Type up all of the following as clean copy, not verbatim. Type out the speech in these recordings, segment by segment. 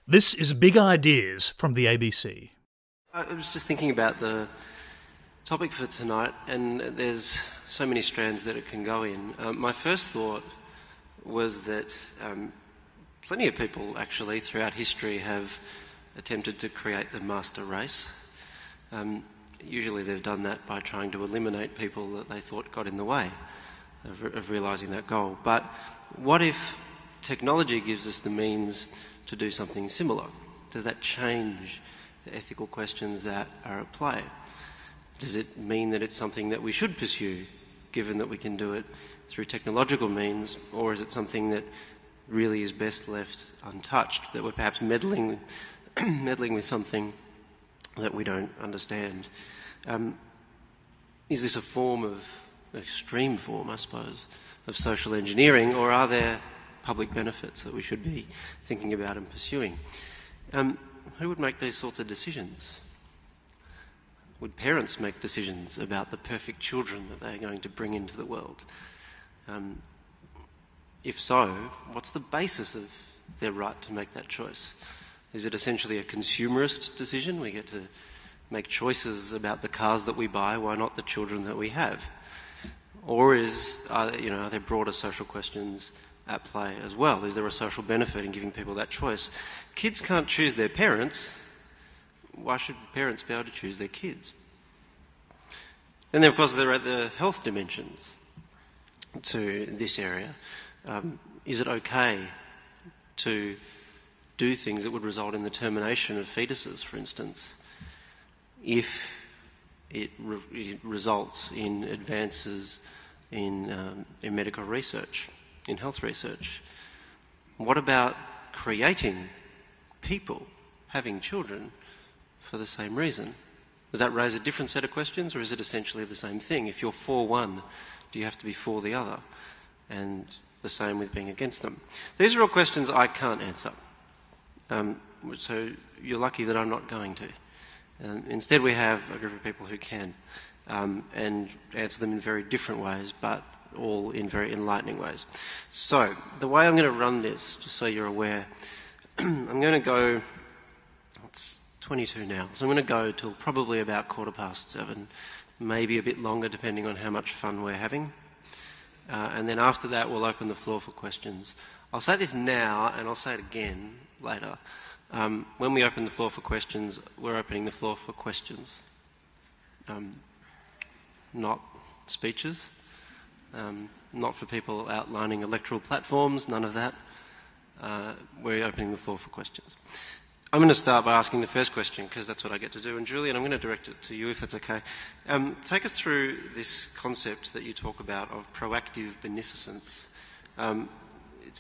This is Big Ideas from the ABC. I was just thinking about the topic for tonight, and there's so many strands that it can go in. My first thought was that plenty of people actually throughout history have attempted to create the master race. Usually they've done that by trying to eliminate people that they thought got in the way of realising that goal. But what if technology gives us the means to do something similar? Does that change the ethical questions that are at play? Does it mean that it's something that we should pursue, given that we can do it through technological means, or is it something that really is best left untouched, that we're perhaps meddling with something that we don't understand? Is this a form of, extreme form, I suppose, of social engineering, or are there public benefits that we should be thinking about and pursuing? Who would make these sorts of decisions? Would parents make decisions about the perfect children that they're going to bring into the world? If so, what's the basis of their right to make that choice? Is it essentially a consumerist decision? We get to make choices about the cars that we buy, why not the children that we have? Or are there broader social questions at play as well? Is there a social benefit in giving people that choice? Kids can't choose their parents. Why should parents be able to choose their kids? And then, of course, there are the health dimensions to this area. Is it okay to do things that would result in the termination of fetuses, for instance, if it results in advances in medical research, in health research? What about creating people, having children, for the same reason? Does that raise a different set of questions, or is it essentially the same thing? If you're for one, do you have to be for the other? And the same with being against them. These are all questions I can't answer. So you're lucky that I'm not going to. Instead, we have a group of people who can, and answer them in very different ways, but all in very enlightening ways. So the way I'm going to run this, just so you're aware, I'm going to go, it's 22 now, so I'm going to go till probably about 7:15, maybe a bit longer depending on how much fun we're having. And then after that we'll open the floor for questions. I'll say this now and I'll say it again later. When we open the floor for questions, we're opening the floor for questions, not speeches, not for people outlining electoral platforms, none of that. We're opening the floor for questions. I'm going to start by asking the first question, because that's what I get to do. And Julian, I'm going to direct it to you, if that's okay. Take us through this concept that you talk about of proactive beneficence.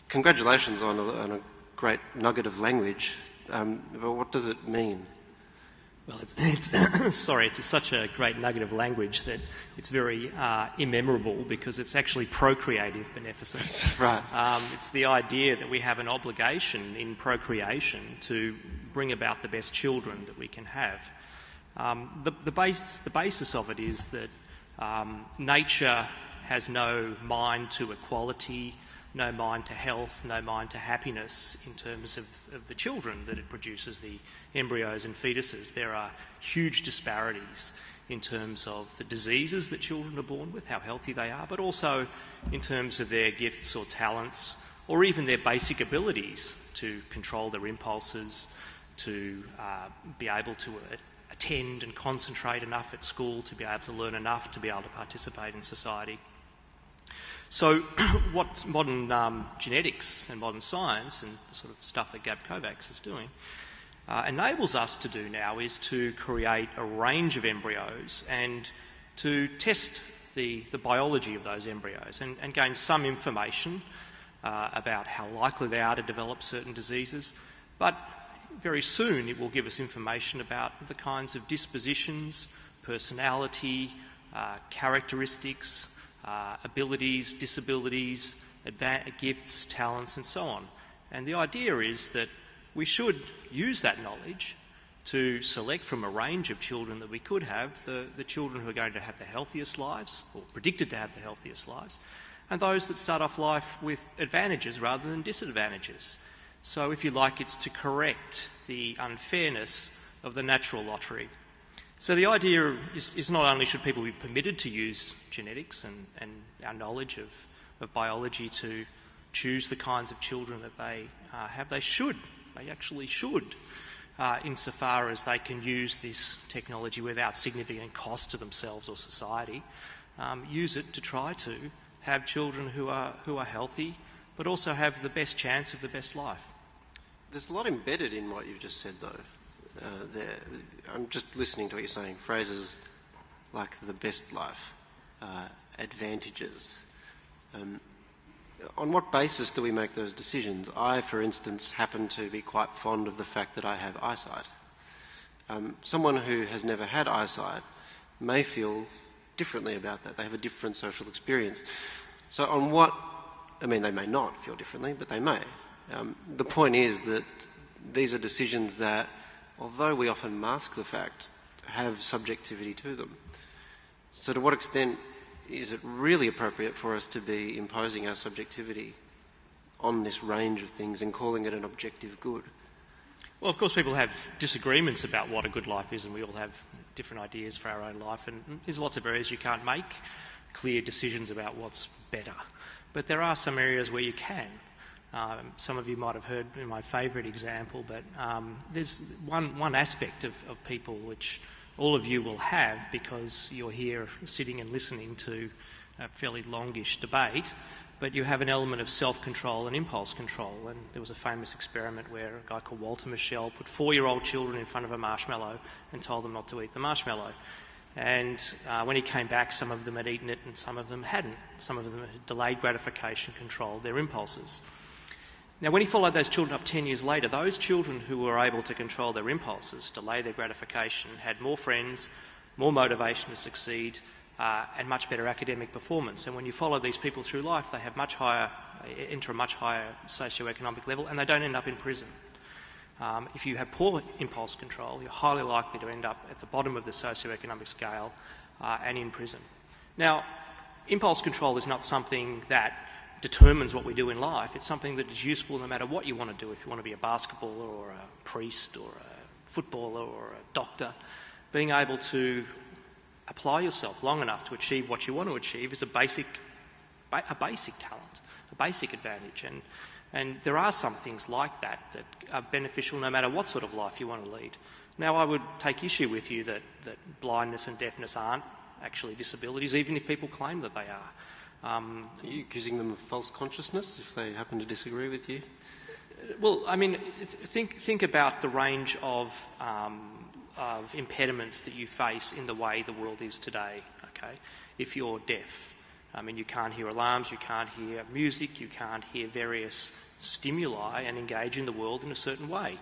Congratulations on a great nugget of language, but what does it mean? Well, it's such a great nugget of language that it's very immemorable, because it's actually procreative beneficence. Right. It's the idea that we have an obligation in procreation to bring about the best children that we can have. The basis of it is that nature has no mind to equality, no mind to health, no mind to happiness in terms of the children that it produces, the embryos and fetuses. There are huge disparities in terms of the diseases that children are born with, how healthy they are, but also in terms of their gifts or talents, or even their basic abilities to control their impulses, to be able to attend and concentrate enough at school, to be able to learn enough to be able to participate in society. So what modern genetics and modern science and sort of stuff that Gab Kovacs is doing enables us to do now is to create a range of embryos and to test the biology of those embryos and gain some information about how likely they are to develop certain diseases. But very soon it will give us information about the kinds of dispositions, personality, characteristics, abilities, disabilities, gifts, talents, and so on. And the idea is that we should use that knowledge to select from a range of children that we could have, the children who are going to have the healthiest lives, or predicted to have the healthiest lives, and those that start off life with advantages rather than disadvantages. So if you like, it's to correct the unfairness of the natural lottery. So the idea is not only should people be permitted to use genetics and our knowledge of biology to choose the kinds of children that they have, they actually should, insofar as they can use this technology without significant cost to themselves or society, use it to try to have children who are healthy, but also have the best chance of the best life. There's a lot embedded in what you've just said, though. I'm just listening to what you're saying. Phrases like the best life, advantages. On what basis do we make those decisions? I, for instance, happen to be quite fond of the fact that I have eyesight. Someone who has never had eyesight may feel differently about that. They have a different social experience. So on what... I mean, they may not feel differently, but they may. The point is that these are decisions that, although we often mask the fact, have subjectivity to them. So to what extent is it really appropriate for us to be imposing our subjectivity on this range of things and calling it an objective good? Well, of course, people have disagreements about what a good life is, and we all have different ideas for our own life, and there's lots of areas you can't make clear decisions about what's better. But there are some areas where you can. Some of you might have heard my favourite example, but there's one aspect of people which all of you will have because you're here sitting and listening to a fairly longish debate, but you have an element of self-control and impulse control. And there was a famous experiment where a guy called Walter Mischel put 4-year-old children in front of a marshmallow and told them not to eat the marshmallow. And when he came back, some of them had eaten it and some of them hadn't. Some of them had delayed gratification, controlled their impulses. Now, when he followed those children up 10 years later, those children who were able to control their impulses, delay their gratification, had more friends, more motivation to succeed, and much better academic performance. And when you follow these people through life, they have enter a much higher socioeconomic level, and they don't end up in prison. If you have poor impulse control, you're highly likely to end up at the bottom of the socioeconomic scale and in prison. Now, impulse control is not something that determines what we do in life. It's something that is useful no matter what you want to do. If you want to be a basketballer or a priest or a footballer or a doctor, being able to apply yourself long enough to achieve what you want to achieve is a basic talent, a basic advantage. And there are some things like that that are beneficial no matter what sort of life you want to lead. Now, I would take issue with you that blindness and deafness aren't actually disabilities, even if people claim that they are. Are you accusing them of false consciousness if they happen to disagree with you? Well, I mean, think about the range of impediments that you face in the way the world is today, okay? If you're deaf, I mean, you can't hear alarms, you can't hear music, you can't hear various stimuli and engage in the world in a certain way.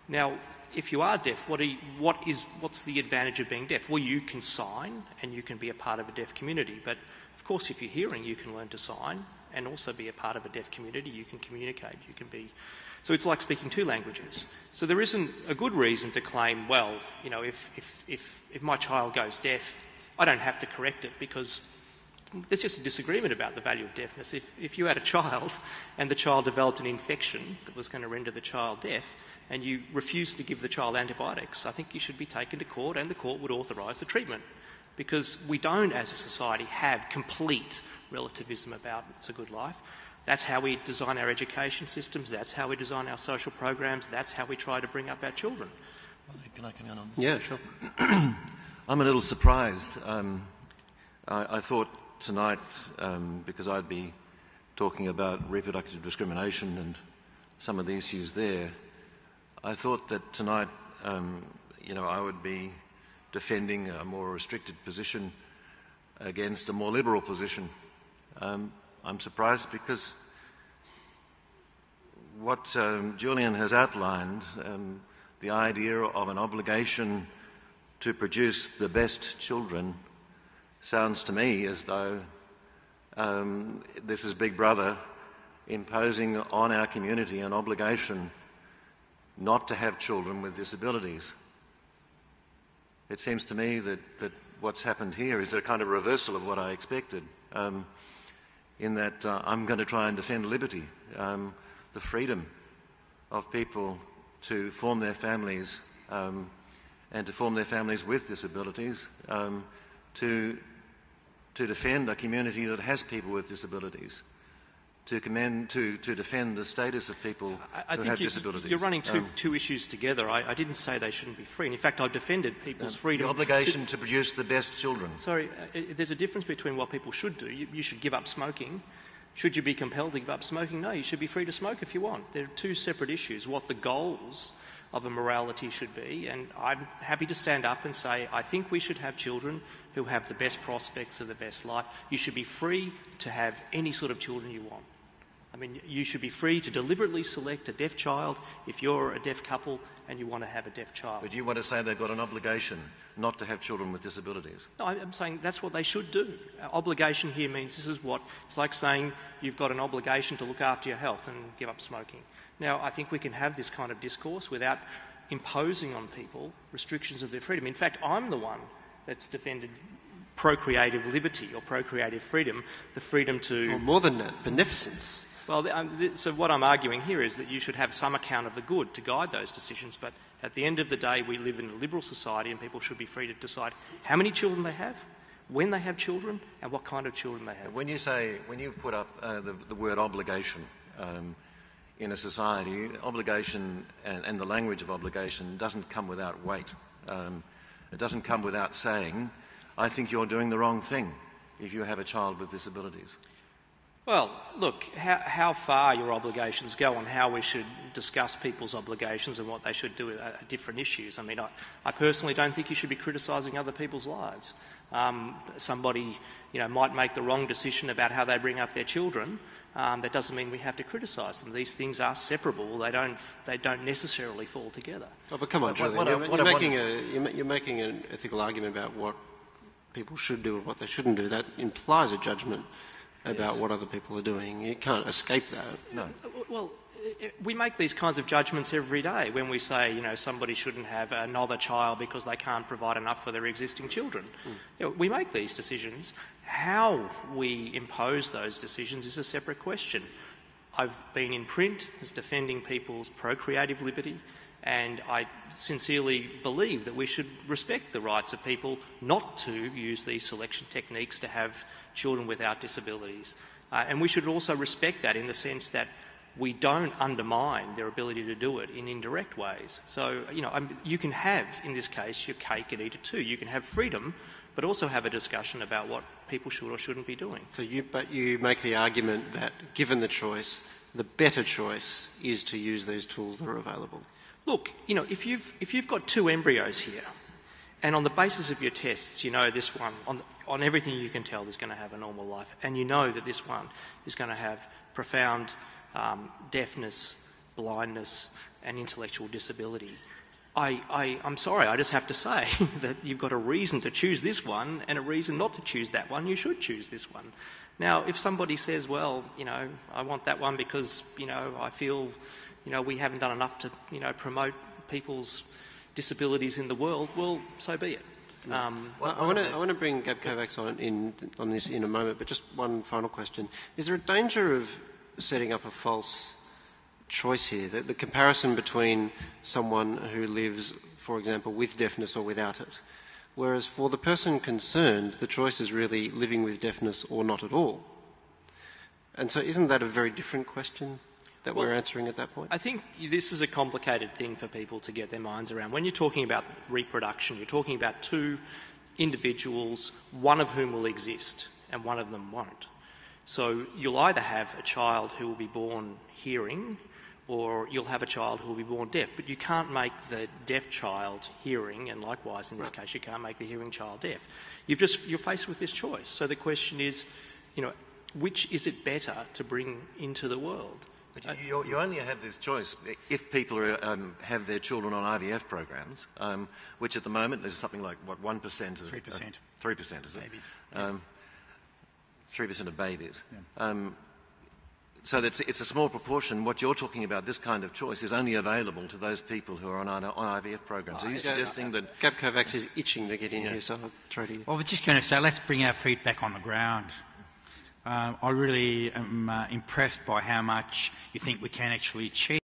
Now, if you are deaf, what's the advantage of being deaf? Well, you can sign and you can be a part of a deaf community, but of course, if you're hearing, you can learn to sign and also be a part of a deaf community. You can communicate, you can be... So it's like speaking 2 languages. So there isn't a good reason to claim, well, you know, if my child goes deaf, I don't have to correct it because there's just a disagreement about the value of deafness. If you had a child and the child developed an infection that was going to render the child deaf and you refused to give the child antibiotics, I think you should be taken to court and the court would authorise the treatment. Because we don't, as a society, have complete relativism about what's a good life. That's how we design our education systems, that's how we design our social programs, that's how we try to bring up our children. Can I come in on this? Yeah, sure. I'm a little surprised. I thought tonight, because I'd be talking about reproductive discrimination and some of the issues there, I thought that tonight, I would be defending a more restricted position against a more liberal position. I'm surprised because what Julian has outlined, the idea of an obligation to produce the best children, sounds to me as though this is Big Brother imposing on our community an obligation not to have children with disabilities. It seems to me that what's happened here is a kind of reversal of what I expected, in that I'm going to try and defend liberty, the freedom of people to form their families and to form their families with disabilities, to defend a community that has people with disabilities, to defend the status of people who have disabilities. You're running two issues together. I didn't say they shouldn't be free. And in fact, I defended people's freedom. The obligation to produce the best children. Sorry, there's a difference between what people should do. You should give up smoking. Should you be compelled to give up smoking? No, you should be free to smoke if you want. They're two separate issues. What the goals of a morality should be, and I'm happy to stand up and say, I think we should have children who have the best prospects of the best life. You should be free to have any sort of children you want. I mean, you should be free to deliberately select a deaf child if you're a deaf couple and you want to have a deaf child. But you want to say they've got an obligation not to have children with disabilities? No, I'm saying that's what they should do. Obligation here means this is what, it's like saying you've got an obligation to look after your health and give up smoking. Now, I think we can have this kind of discourse without imposing on people restrictions of their freedom. In fact, I'm the one that's defended procreative liberty or procreative freedom, the freedom to... Well, more than that, beneficence. Well, so what I'm arguing here is that you should have some account of the good to guide those decisions, but at the end of the day, we live in a liberal society and people should be free to decide how many children they have, when they have children, and what kind of children they have. When you put up the word obligation in a society, obligation and the language of obligation doesn't come without weight. It doesn't come without saying, I think you're doing the wrong thing if you have a child with disabilities. Well, look, how far your obligations go and how we should discuss people's obligations and what they should do are different issues. I mean, I personally don't think you should be criticising other people's lives. Somebody, might make the wrong decision about how they bring up their children. That doesn't mean we have to criticise them. These things are separable. They don't necessarily fall together. Oh, but come on, Julian, you're making an ethical argument about what people should do and what they shouldn't do. That implies a judgment about what other people are doing. You can't escape that. No. Well, we make these kinds of judgments every day when we say, somebody shouldn't have another child because they can't provide enough for their existing children. We make these decisions. How we impose those decisions is a separate question. I've been in print as defending people's procreative liberty, and I sincerely believe that we should respect the rights of people not to use these selection techniques to have children without disabilities. And we should also respect that in the sense that we don't undermine their ability to do it in indirect ways. So, you can have, in this case, your cake and eat it too. You can have freedom, but also have a discussion about what people should or shouldn't be doing. But you make the argument that, given the choice, the better choice is to use these tools that are available. Look, if you've got two embryos here, and on the basis of your tests, this one, on everything you can tell, is going to have a normal life, and that this one is going to have profound deafness, blindness, and intellectual disability. I'm sorry, I just have to say that you've got a reason to choose this one and a reason not to choose that one. You should choose this one. Now, if somebody says, well, I want that one because, I feel, we haven't done enough to, promote people's disabilities in the world, well, so be it. I want to bring Gab Kovacs on this in a moment, but just one final question. Is there a danger of setting up a false choice here? The comparison between someone who lives, for example, with deafness or without it, whereas for the person concerned, the choice is really living with deafness or not at all. And so isn't that a very different question that we're answering at that point? I think this is a complicated thing for people to get their minds around. When you're talking about reproduction, you're talking about two individuals, one of whom will exist and one of them won't. So you'll either have a child who will be born hearing or you'll have a child who will be born deaf, but you can't make the deaf child hearing, and likewise in this case you can't make the hearing child deaf. You're faced with this choice. So the question is, which is it better to bring into the world? But you only have this choice if people have their children on IVF programs, which at the moment is something like, 1%? 3%. 3%, is it? Babies. 3% of babies. Yeah. So it's a small proportion. What you're talking about, this kind of choice, is only available to those people who are on IVF programs. Are you suggesting that... Gab Kovacs is itching to get in here, so I'll try to... Well, we're just going to say, let's bring our feet back on the ground. I really am impressed by how much you think we can actually achieve.